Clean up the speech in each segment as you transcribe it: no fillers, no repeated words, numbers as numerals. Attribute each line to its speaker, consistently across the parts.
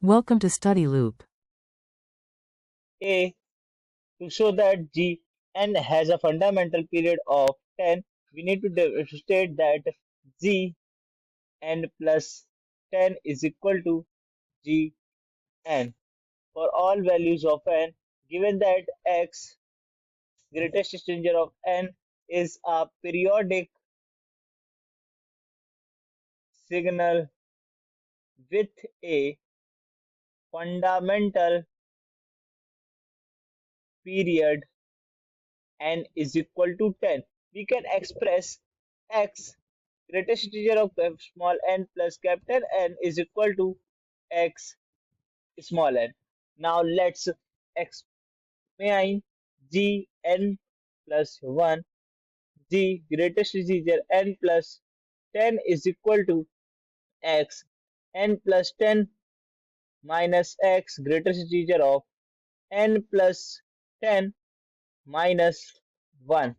Speaker 1: Welcome to Study Loop.
Speaker 2: A. To show that Gn has a fundamental period of 10, we need to state that Gn plus 10 is equal to Gn for all values of n, given that x, greatest integer of n, is a periodic signal with a fundamental period n is equal to 10. We can express x, greatest integer of small n plus capital N, is equal to x small n. Now let's examine Gn plus 1. G, greatest integer n plus 10, is equal to x n plus 10 minus x, greatest integer of n plus 10 minus 1,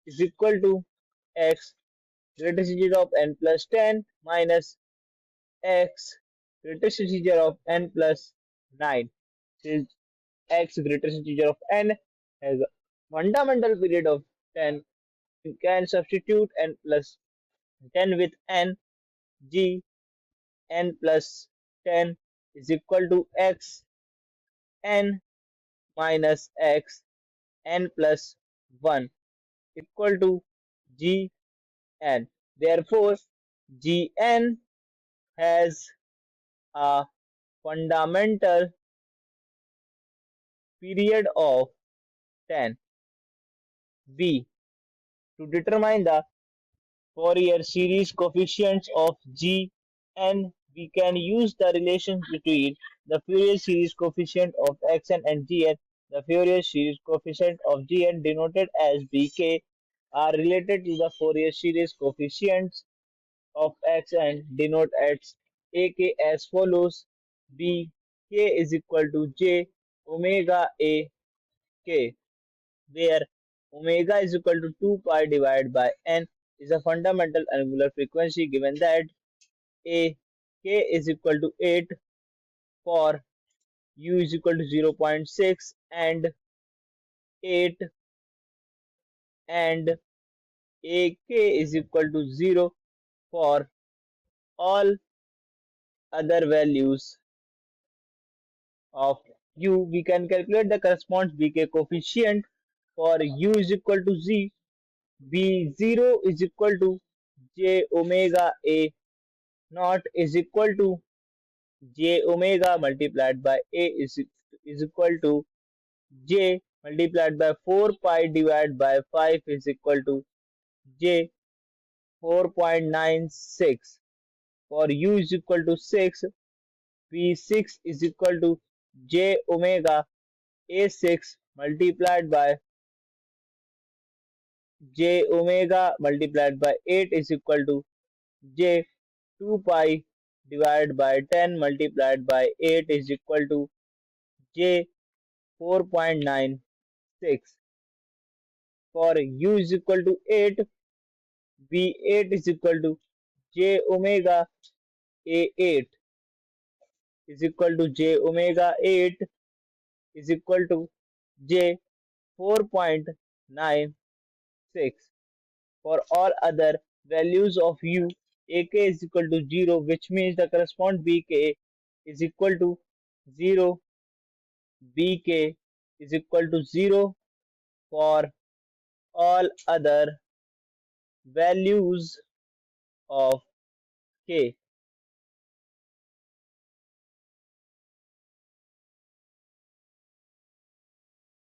Speaker 2: is equal to x, greatest integer of n plus 10 minus x, greatest integer of n plus 9. Since x, greatest integer of n, has a fundamental period of 10, we can substitute n plus 10 with n. G n plus 10 is equal to x n minus x n plus 1, equal to G n. Therefore, G n has a fundamental period of 10. B. To determine the Fourier series coefficients of G n, we can use the relation between the Fourier series coefficient of xn and Gn. The Fourier series coefficient of Gn, denoted as Bk, are related to the Fourier series coefficients of xn, denoted as Ak, as follows: Bk is equal to j omega A k, where omega is equal to 2 pi divided by n, is a fundamental angular frequency, given that a k is equal to 8 for u is equal to 0.6 and 8, and a k is equal to 0 for all other values of u. We can calculate the corresponding bk coefficient for u is equal to z. B0 is equal to j omega A naught is equal to j omega multiplied by A is equal to j multiplied by 4 pi divided by 5 is equal to j 4.96. For u is equal to 6, B6 is equal to j omega A6 multiplied by j omega multiplied by 8 is equal to j 2 pi divided by 10 multiplied by 8 is equal to j 4.96. For u is equal to 8, B8 is equal to j omega A8 is equal to j omega 8 is equal to j 4.96. For all other values of u, ak is equal to 0, which means the corresponding bk is equal to 0. Bk is equal to 0 for all other values of k.